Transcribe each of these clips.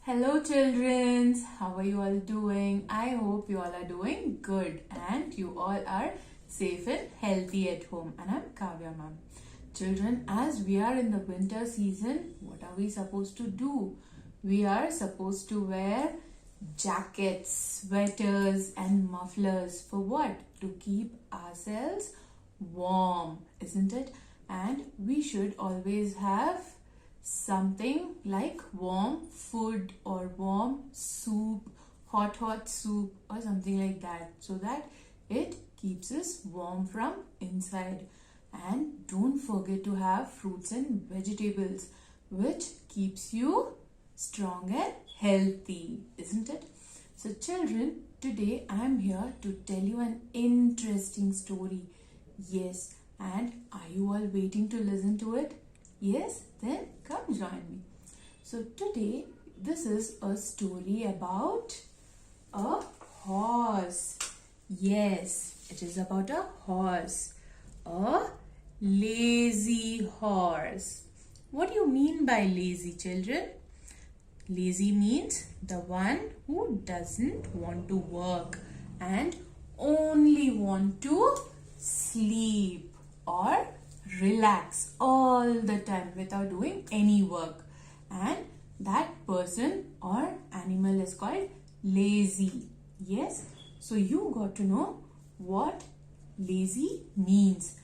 Hello children, how are you all doing? I hope you all are doing good and you all are safe and healthy at home. And I'm Kavya ma'am. Children, as we are in the winter season, what are we supposed to do? We are supposed to wear jackets, sweaters and mufflers. For what? To keep ourselves warm, isn't it? And we should always have something like warm food or warm soup, hot soup or something like that, so that it keeps us warm from inside. And don't forget to have fruits and vegetables, which keeps you strong and healthy, isn't it? So children, today I am here to tell you an interesting story. Yes, and are you all waiting to listen to it? Yes? Then come join me. So today this is a story about a horse. Yes, it is about a horse. A lazy horse. What do you mean by lazy, children? Lazy means the one who doesn't want to work and only want to sleep or relax all the time without doing any work, and that person or animal is called lazy. Yes, so you got to know what lazy means,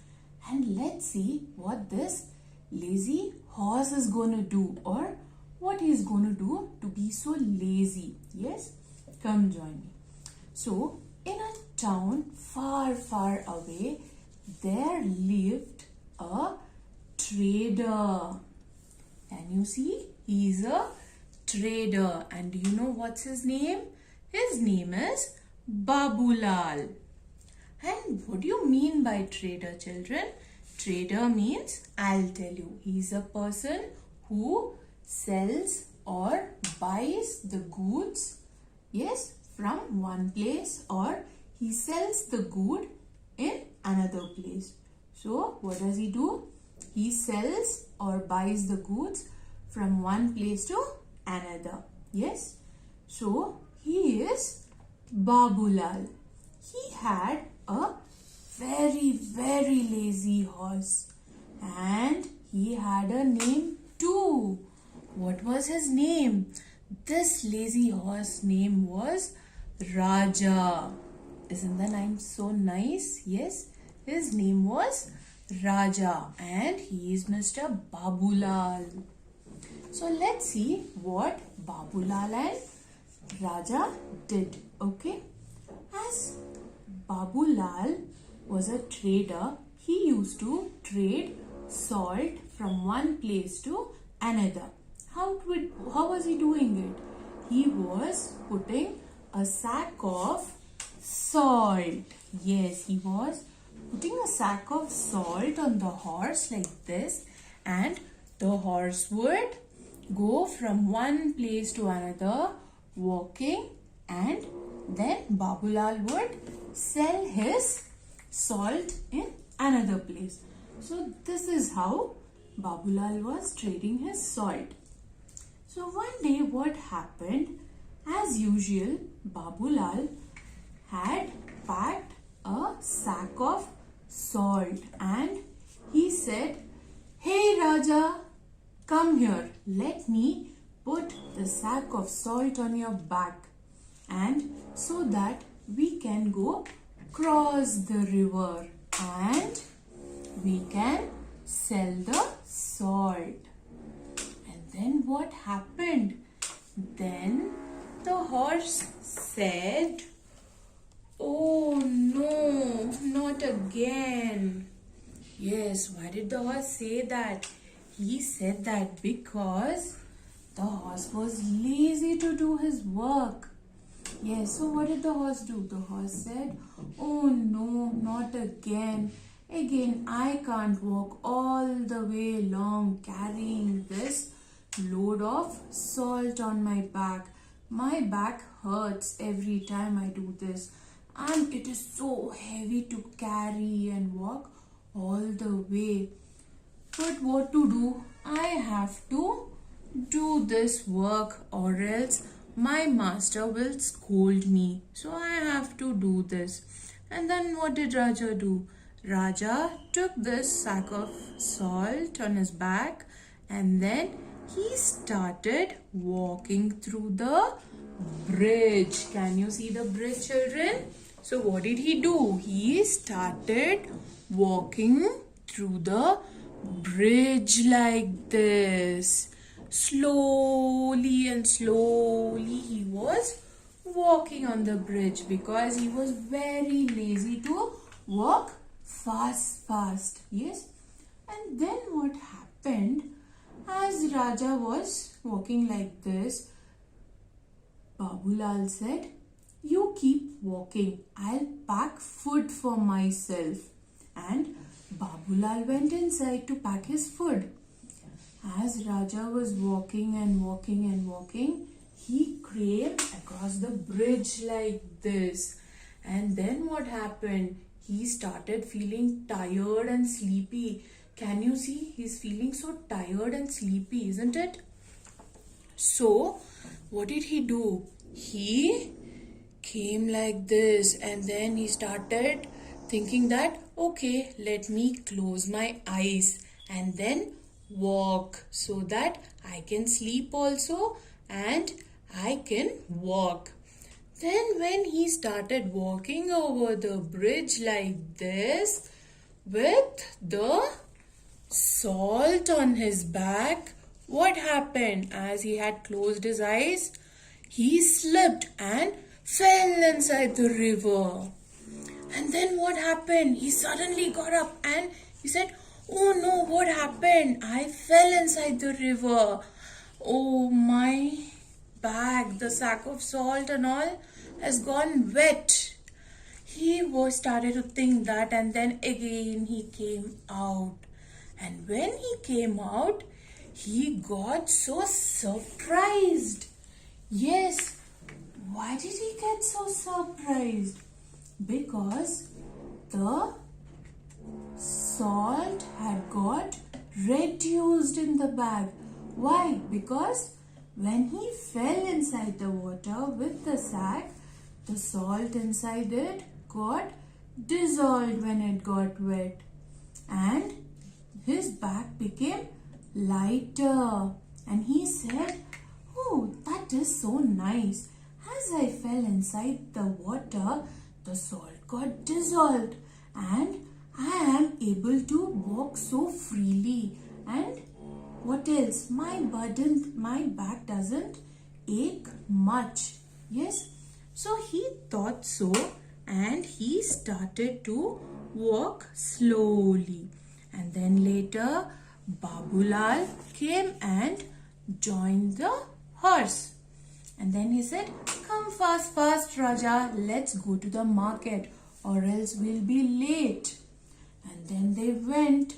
and let's see what this lazy horse is going to do, or what he is going to do to be so lazy. Yes, come join me. So in a town far away, there lived a trader. Can you see? He is a trader. And do you know what's his name? His name is Babulal. And what do you mean by trader, children? Trader means, I'll tell you, he's a person who sells or buys the goods, yes, from one place, or he sells the good in another place. So what does he do? He sells or buys the goods from one place to another. Yes. So he is Babulal. He had a very lazy horse, and he had a name too. What was his name? This lazy horse name was Raja. Isn't the name so nice? Yes. His name was Raja, and he is Mr. Babulal. So let's see what Babulal and Raja did. Okay. As Babulal was a trader, he used to trade salt from one place to another. How was he doing it? He was putting a sack of salt. Yes, he was putting a sack of salt on the horse like this, and the horse would go from one place to another walking, and then Babulal would sell his salt in another place. So this is how Babulal was trading his salt. So one day what happened? As usual, Babulal had packed a sack of salt, and he said, "Hey Raja, come here. Let me put the sack of salt on your back, and so that we can go cross the river and we can sell the salt." And then what happened? Then the horse said, "Oh no, not again." Yes, why did the horse say that? He said that because the horse was lazy to do his work. Yes, so what did the horse do? The horse said, "Oh no, not again. Again, I can't walk all the way along carrying this load of salt on my back. My back hurts every time I do this, and it is so heavy to carry and walk all the way. But what to do? I have to do this work or else my master will scold me. So I have to do this. And then what did Raja do? Raja took this sack of salt on his back and then he started walking through the bridge. Can you see the bridge, children? So what did he do? He started walking through the bridge like this. Slowly and slowly he was walking on the bridge because he was very lazy to walk fast. Yes. And then what happened? As Raja was walking like this, Babulal said, "You keep walking. I'll pack food for myself." And Babulal went inside to pack his food. As Raja was walking and walking, he came across the bridge like this. And then what happened? He started feeling tired and sleepy. Can you see? He's feeling so tired and sleepy, isn't it? So, what did he do? He came like this and then he started thinking that, okay, let me close my eyes and then walk so that I can sleep also and I can walk. Then when he started walking over the bridge like this with the salt on his back, what happened? As he had closed his eyes, he slipped and fell inside the river. And then what happened? He suddenly got up and he said, "Oh no, what happened? I fell inside the river. Oh, my bag, the sack of salt and all has gone wet." He was started to think that, and then again he came out. And when he came out, he got so surprised. Yes, why did he get so surprised? Because the salt had got reduced in the bag. Why? Because when he fell inside the water with the sack, the salt inside it got dissolved when it got wet. And his back became lighter. And he said, "Oh, that is so nice. As I fell inside the water, the salt got dissolved and I am able to walk so freely. And what else? My back doesn't ache much." Yes. So he thought so and he started to walk slowly. And then later Babulal came and joined the horse. And then he said, "Come fast, Raja, let's go to the market or else we'll be late." And then they went.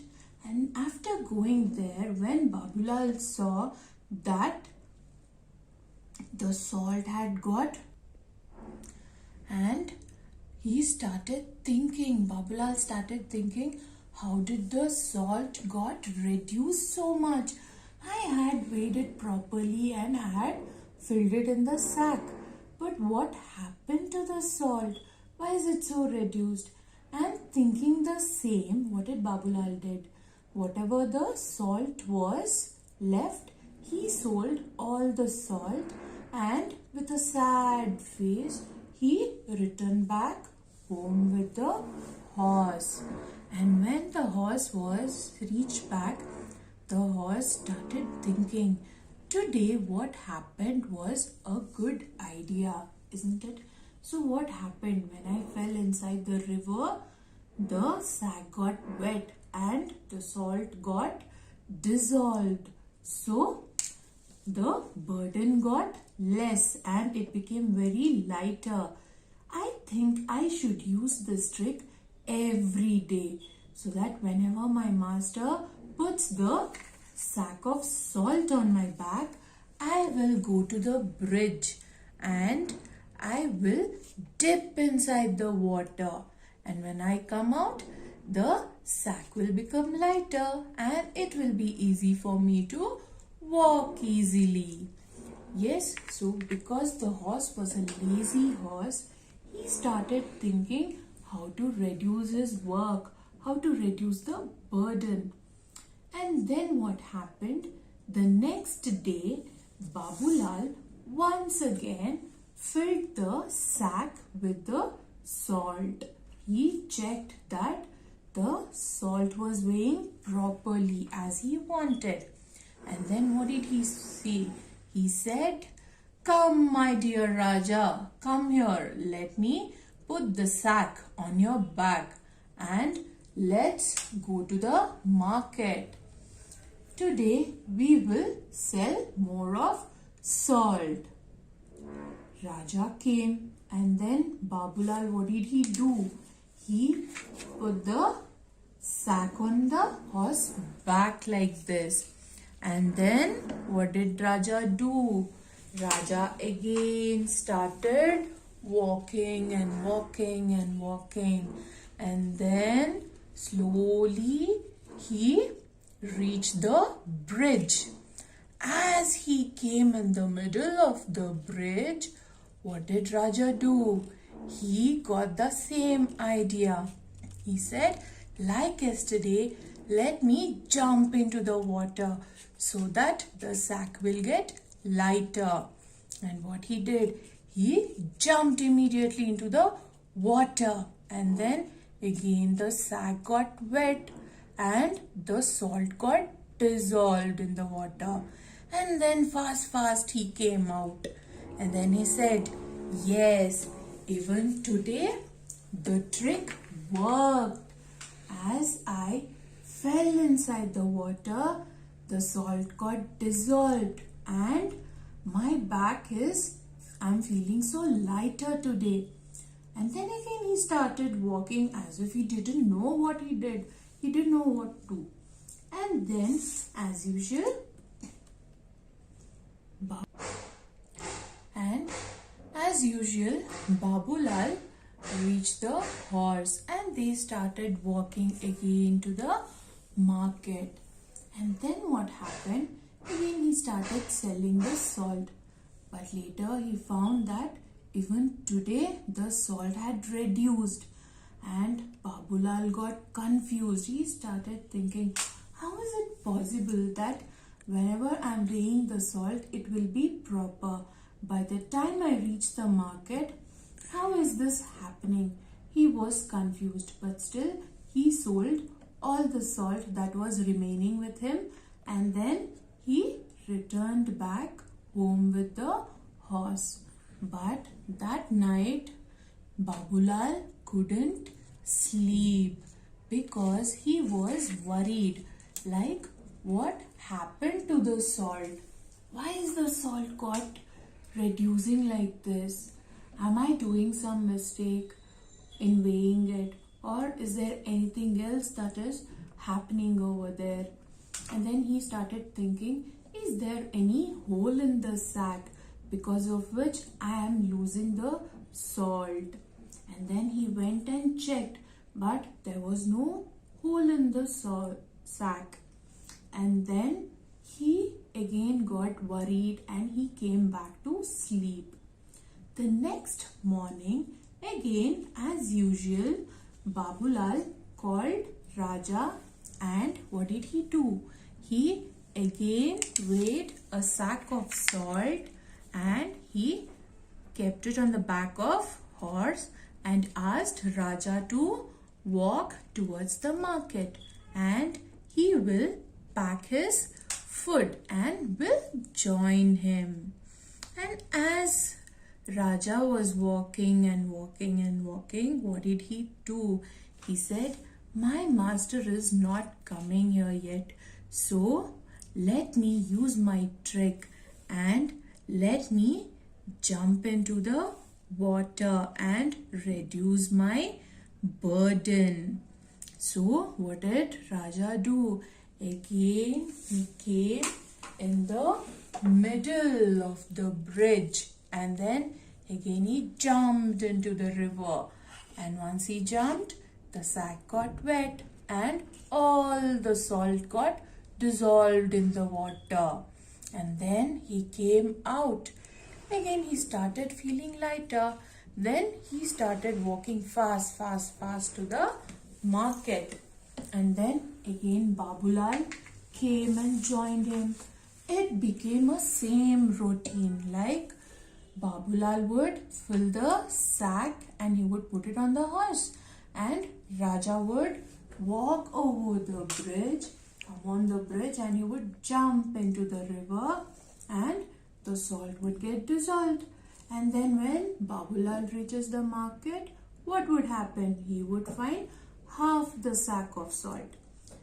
And after going there, when Babulal saw that the salt had got, and Babulal started thinking, how did the salt got reduced so much? I had weighed it properly and I had filled it in the sack. But what happened to the salt? Why is it so reduced? And thinking the same, what did Babulal did? Whatever the salt was left, he sold all the salt and with a sad face, he returned back home with the horse. And when the horse was reached back, the horse started thinking, today what happened was a good idea, isn't it? So what happened when I fell inside the river? The sack got wet and the salt got dissolved. So the burden got less and it became very lighter. I think I should use this trick every day so that whenever my master puts the sack of salt on my back, I will go to the bridge and I will dip inside the water. And when I come out, the sack will become lighter and it will be easy for me to walk easily. Yes, so because the horse was a lazy horse, he started thinking how to reduce his work, how to reduce the burden. And then what happened? The next day, Babulal once again filled the sack with the salt. He checked that the salt was weighing properly as he wanted. And then what did he say? He said, "Come, my dear Raja, come here. Let me put the sack on your back and let's go to the market. Today we will sell more of salt." Raja came and then Babulal, what did he do? He put the sack on the horse back like this. And then what did Raja do? Raja again started walking and walking and walking. And then slowly he reached the bridge. As he came in the middle of the bridge, what did Raja do? He got the same idea. He said, like yesterday, let me jump into the water so that the sack will get lighter. And what he did? He jumped immediately into the water. And then again the sack got wet and the salt got dissolved in the water. And then fast he came out. And then he said, yes, even today the trick worked. As I fell inside the water, the salt got dissolved and my back I'm feeling so lighter today. And then again he started walking as if he didn't know what he did. He didn't know what to. And then as usual, Babulal reached the horse and they started walking again to the market. And then what happened? Again he started selling the salt. But later he found that even today the salt had reduced. And Babulal got confused. He started thinking, how is it possible that whenever I'm weighing the salt, it will be proper? By the time I reach the market, how is this happening? He was confused, but still he sold all the salt that was remaining with him and then he returned back home with the horse. But that night, Babulal couldn't sleep because he was worried. Like, what happened to the salt? Why is the salt got reducing like this? Am I doing some mistake in weighing it? Or is there anything else that is happening over there? And then he started thinking, is there any hole in the sack because of which I am losing the salt? And then he went and checked, but there was no hole in the sack. And then he again got worried and he came back to sleep. The next morning, again as usual, Babulal called Raja and what did he do? He again weighed a sack of salt and he kept it on the back of horse and asked Raja to walk towards the market and he will pack his food and will join him. And as Raja was walking and walking and walking, what did he do? He said, my master is not coming here yet, so let me use my trick and let me jump into the water and reduce my burden. So what did Raja do? Again he came in the middle of the bridge and then again he jumped into the river, and once he jumped, the sack got wet and all the salt got dissolved in the water. And then he came out. Again he started feeling lighter. Then he started walking fast to the market. And then again Babulal came and joined him. It became a same routine, like Babulal would fill the sack and he would put it on the horse, and Raja would walk over the bridge, come on the bridge, and he would jump into the river and the salt would get dissolved. And then when Babulal reaches the market, what would happen? He would find half the sack of salt.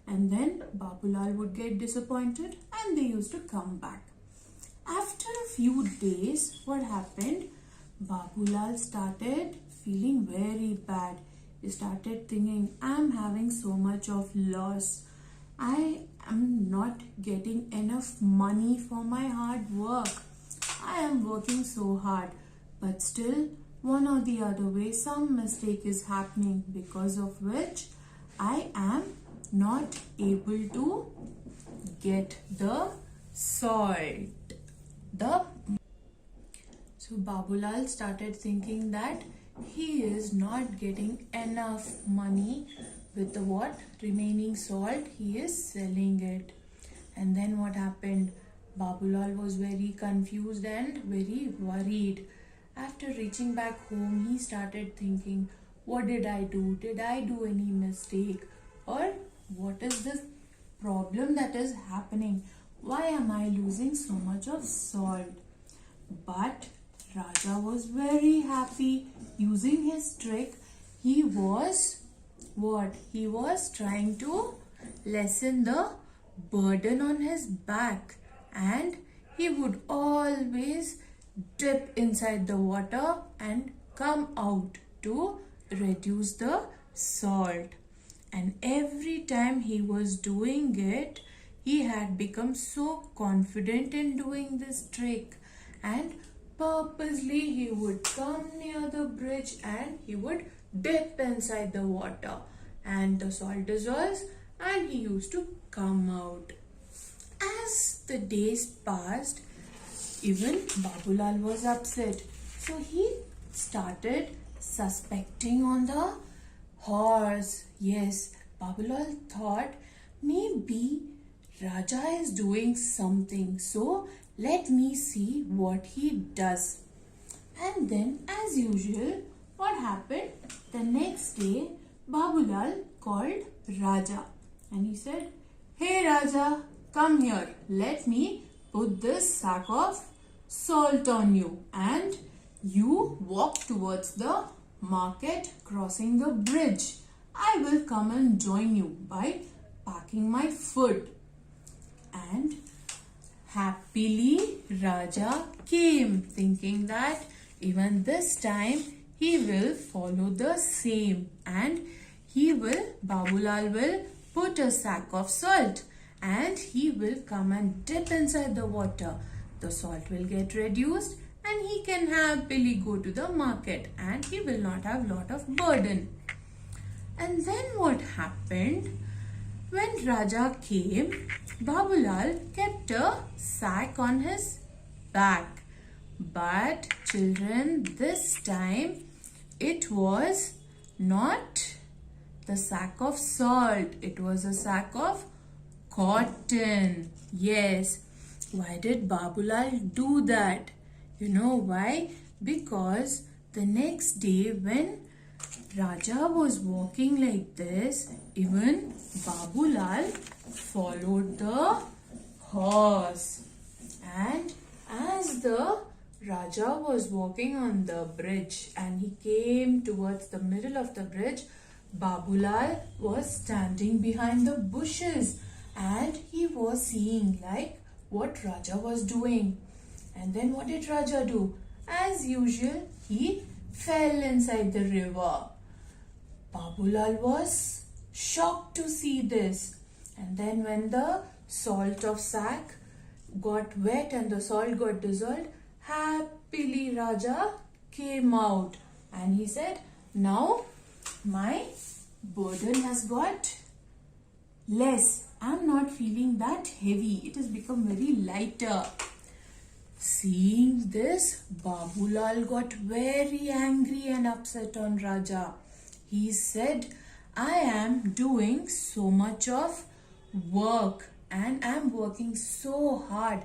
And then Babulal would get disappointed and they used to come back. After a few days, what happened? Babulal started feeling very bad. He started thinking, I'm having so much of loss. I am not getting enough money for my hard work. I am working so hard, but still, one or the other way, some mistake is happening, because of which I am not able to get the salt. So Babulal started thinking that he is not getting enough money with the remaining salt. He is selling it. And then what happened? Babulal was very confused and very worried. After reaching back home, he started thinking, what did I do? Did I do any mistake? Or what is this problem that is happening? Why am I losing so much of salt? But Raja was very happy. Using his trick, he was He was trying to lessen the burden on his back, and he would always dip inside the water and come out to reduce the salt. And every time he was doing it, he had become so confident in doing this trick, and purposely he would come near the bridge and he would dip inside the water, and the salt dissolves and he used to come out. As the days passed, even Babulal was upset. So he started suspecting on the horse. Yes, Babulal thought maybe Raja is doing something. So let me see what he does. And then, as usual, what happened? The next day, Babulal called Raja and he said, "Hey Raja, come here. Let me put this sack of salt on you, and you walk towards the market crossing the bridge. I will come and join you by packing my food." And happily Raja came, thinking that even this time he will follow the same, and Babulal will put a sack of salt and he will come and dip inside the water. The salt will get reduced and he can happily go to the market and he will not have lot of burden. And then what happened? When Raja came, Babulal kept a sack on his back. But children, this time it was not the sack of salt. It was a sack of cotton. Yes. Why did Babulal do that? You know why? Because the next day when Raja was walking like this, even Babulal followed the horse. And as the Raja was walking on the bridge and he came towards the middle of the bridge, Babulal was standing behind the bushes and he was seeing like what Raja was doing. And then what did Raja do? As usual, he fell inside the river. Babulal was shocked to see this. And then when the salt of sack got wet and the salt got dissolved, happily Raja came out and he said, "Now my burden has got less. I'm not feeling that heavy. It has become very lighter. Seeing this, Babulal got very angry and upset on Raja. He said, I am doing so much of work and I'm working so hard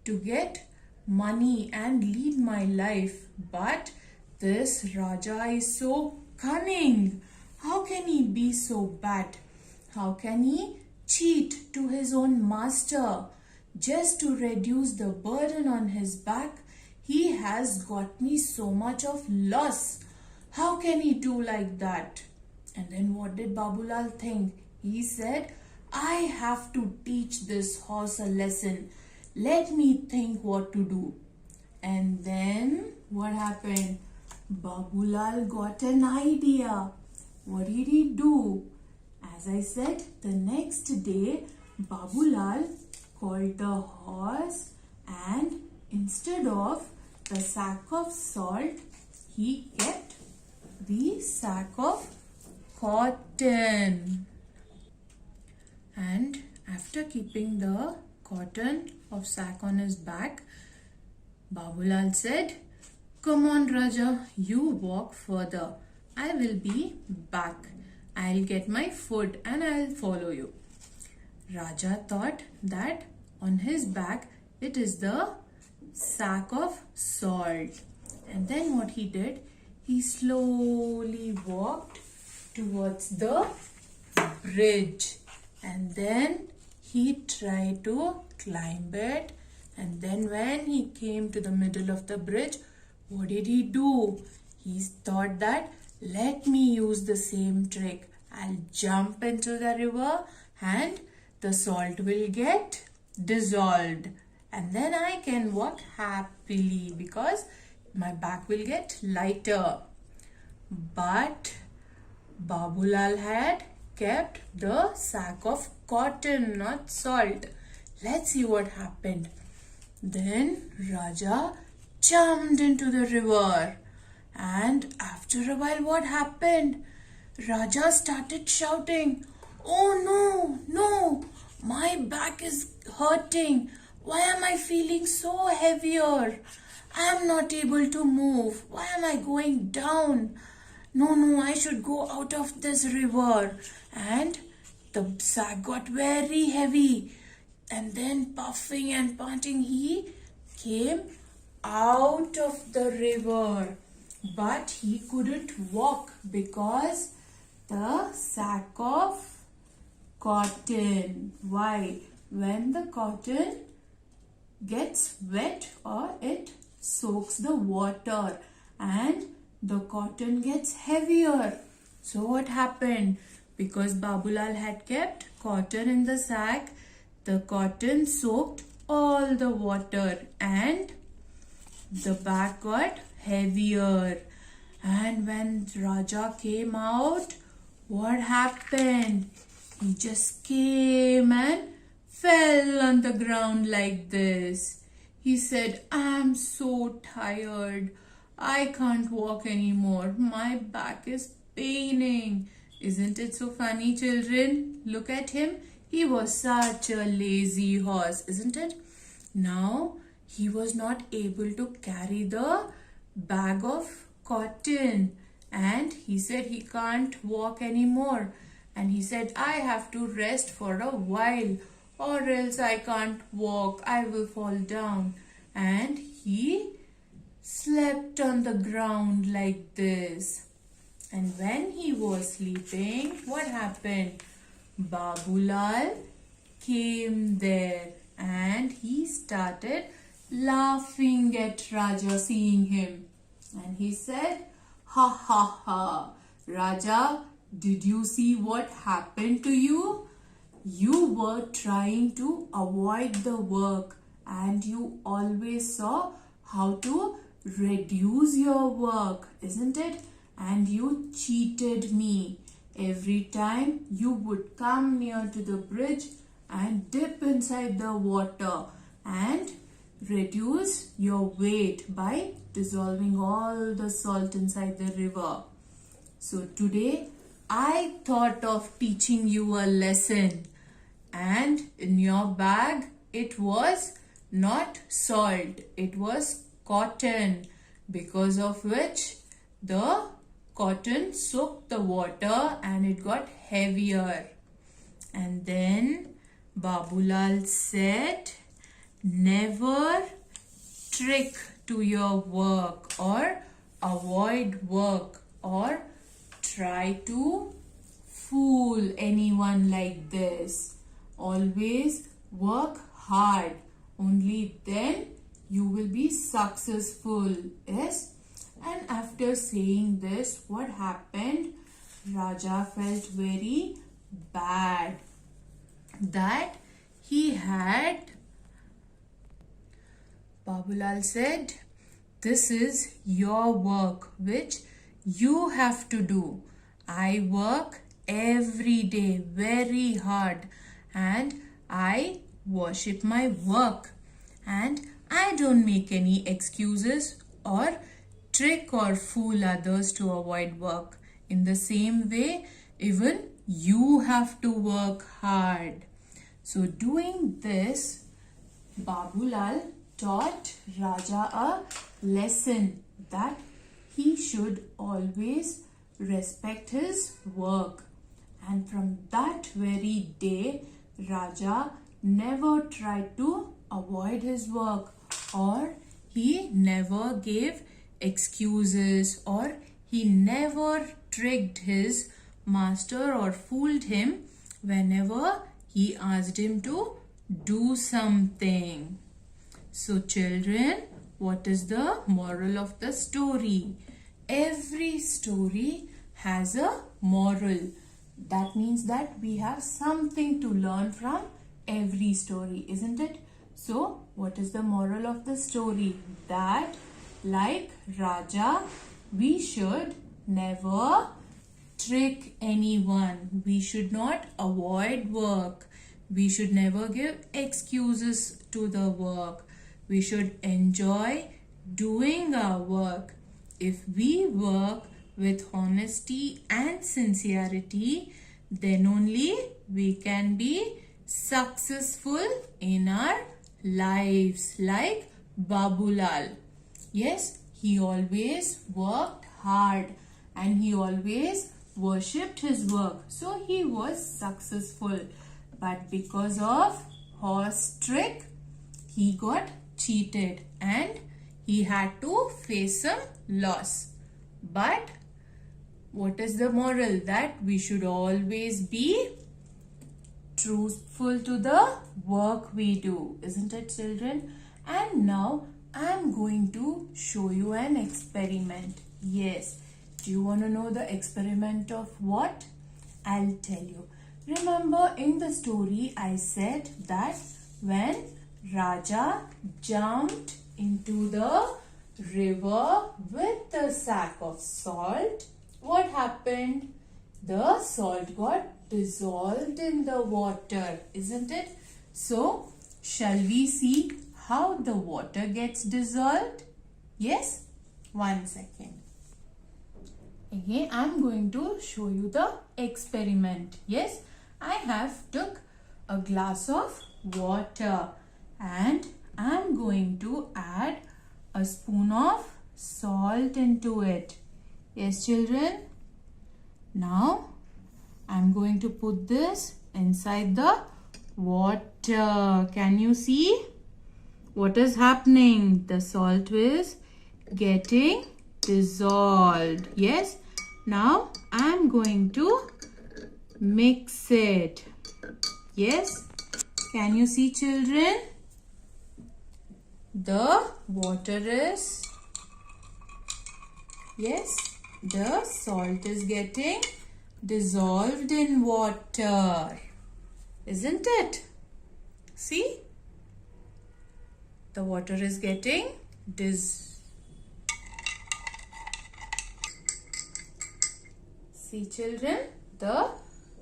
to get money and lead my life. But this Raja is so cunning. How can he be so bad? How can he cheat to his own master? Just to reduce the burden on his back, he has got me so much of loss. How can he do like that? And then what did Babulal think? He said, I have to teach this horse a lesson. Let me think what to do. And then what happened? Babulal got an idea. What did he do? As I said, the next day, Babulal called the horse and instead of the sack of salt, he kept the sack of cotton. And after keeping the cotton of sack on his back, Babulal said, Come on Raja, you walk further. I will be back. I'll get my food and I'll follow you. Raja thought that on his back it is the sack of salt. And then what he did, he slowly walked towards the bridge. And then he tried to climb it. And then when he came to the middle of the bridge, what did he do? He thought that let me use the same trick. I'll jump into the river and the salt will get dissolved. And then I can walk happily because my back will get lighter. But Babulal had kept the sack of cotton, not salt. Let's see what happened. Then Raja jumped into the river. And after a while, what happened? Raja started shouting, Oh no, my back is hurting. Why am I feeling so heavier? I am not able to move. Why am I going down? No, I should go out of this river. And the sack got very heavy. And then puffing and panting, he came out of the river. But he couldn't walk because the sack of cotton. Why? When the cotton gets wet or it soaks the water and the cotton gets heavier. So what happened? Because Babulal had kept cotton in the sack, the cotton soaked all the water and the bag got heavier. And when Raja came out, what happened? He just came and fell on the ground like this. He said, I'm so tired. I can't walk anymore. My back is paining. Isn't it so funny, children? Look at him. He was such a lazy horse, isn't it? Now, he was not able to carry the bag of cotton. And he said he can't walk anymore. And he said, I have to rest for a while or else I can't walk. I will fall down. And he slept on the ground like this. And when he was sleeping, what happened? Babulal came there and he started laughing at Raja seeing him. And he said, Ha ha ha, Raja, did you see what happened to you? You were trying to avoid the work and you always saw how to reduce your work, isn't it? And you cheated me. Every time you would come near to the bridge and dip inside the water and reduce your weight by dissolving all the salt inside the river. So today I thought of teaching you a lesson. and in your bag it was not salt, it was cotton, because of which the cotton soaked the water and it got heavier. And then Babulal said, never trick to your work or avoid work or try to fool anyone like this. Always work hard. Only then you will be successful. Yes? And after saying this, what happened? Raja felt very bad that he had. Babulal said, this is your work which you have to do. I work every day very hard and I worship my work and I don't make any excuses or trick or fool others to avoid work. In the same way, even you have to work hard. So doing this, Babulal taught Raja a lesson that he should always respect his work. And from that very day, Raja never tried to avoid his work, or he never gave excuses, or he never tricked his master or fooled him whenever he asked him to do something. So children, what is the moral of the story? Every story has a moral. That means that we have something to learn from every story, isn't it? So what is the moral of the story? That like Raja, we should never trick anyone. We should not avoid work. We should never give excuses to the work. We should enjoy doing our work. If we work with honesty and sincerity, then only we can be successful in our lives, like Babulal. Yes, he always worked hard and he always worshipped his work. So he was successful. But because of horse trick, he got cheated and he had to face some loss. But what is the moral? That we should always be truthful to the work we do, isn't it, children? And now I am going to show you an experiment. Yes, do you want to know the experiment of what? I'll tell you. Remember in the story I said that when Raja jumped into the river with the sack of salt, what happened? The salt got dissolved in the water, isn't it? So, shall we see how the water gets dissolved? Yes? 1 second. Again, I am going to show you the experiment. Yes, I have took a glass of water and I am going to add a spoon of salt into it. Yes, children. Now, I am going to put this inside the water. Can you see what is happening? The salt is getting dissolved. Yes. Now, I am going to mix it. Yes. Can you see, children? The water is, yes, the salt is getting dissolved in water, isn't it? See, the water is getting See, children, the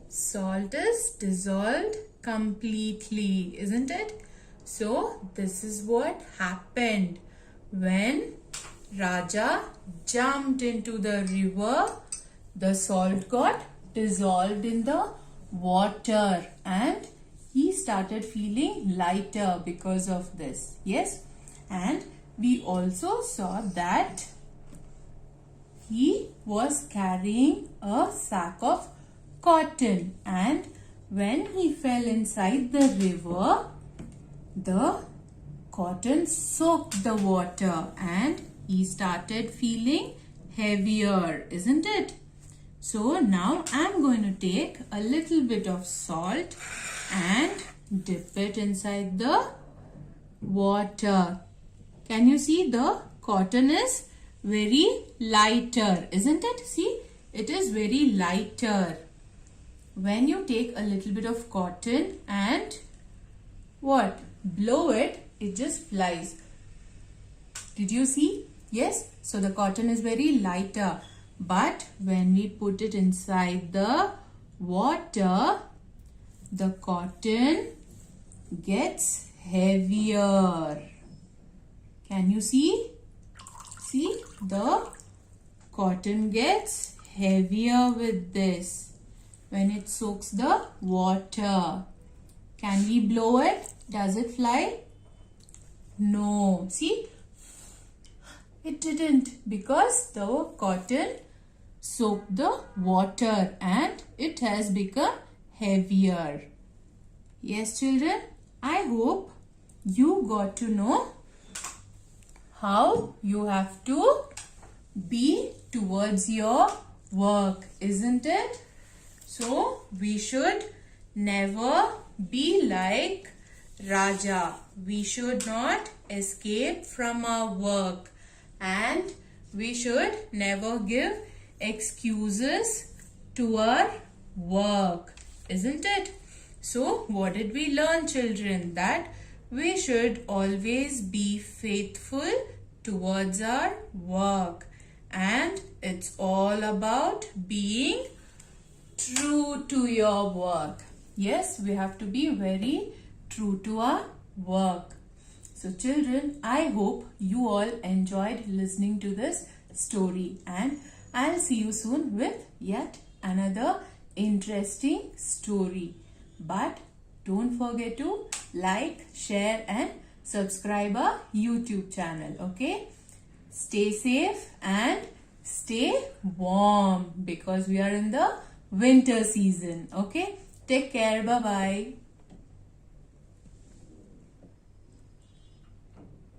salt is dissolved completely, isn't it? So, this is what happened when Raja jumped into the river. The salt got dissolved in the water and he started feeling lighter because of this. Yes, and we also saw that he was carrying a sack of cotton, and when he fell inside the river, the cotton soaked the water and he started feeling heavier, isn't it? So now I'm going to take a little bit of salt and dip it inside the water. Can you see the cotton is very lighter, isn't it? See, it is very lighter. When you take a little bit of cotton and what? Blow it, it just flies. Did you see? Yes, so the cotton is very lighter. But when we put it inside the water, the cotton gets heavier. Can you see? See, the cotton gets heavier with this when it soaks the water. Can we blow it? Does it fly? No. See, it didn't, because the cotton soaked the water and it has become heavier. Yes, children, I hope you got to know how you have to be towards your work, isn't it? So we should never be like Raja. We should not escape from our work, and we should never give excuses to our work, isn't it? So what did we learn, children? That we should always be faithful towards our work, and it's all about being true to your work. Yes, we have to be very true to our work. So children, I hope you all enjoyed listening to this story, and I'll see you soon with yet another interesting story. But don't forget to like, share and subscribe our YouTube channel. Okay? Stay safe and stay warm because we are in the winter season. Okay? Take care. Bye-bye.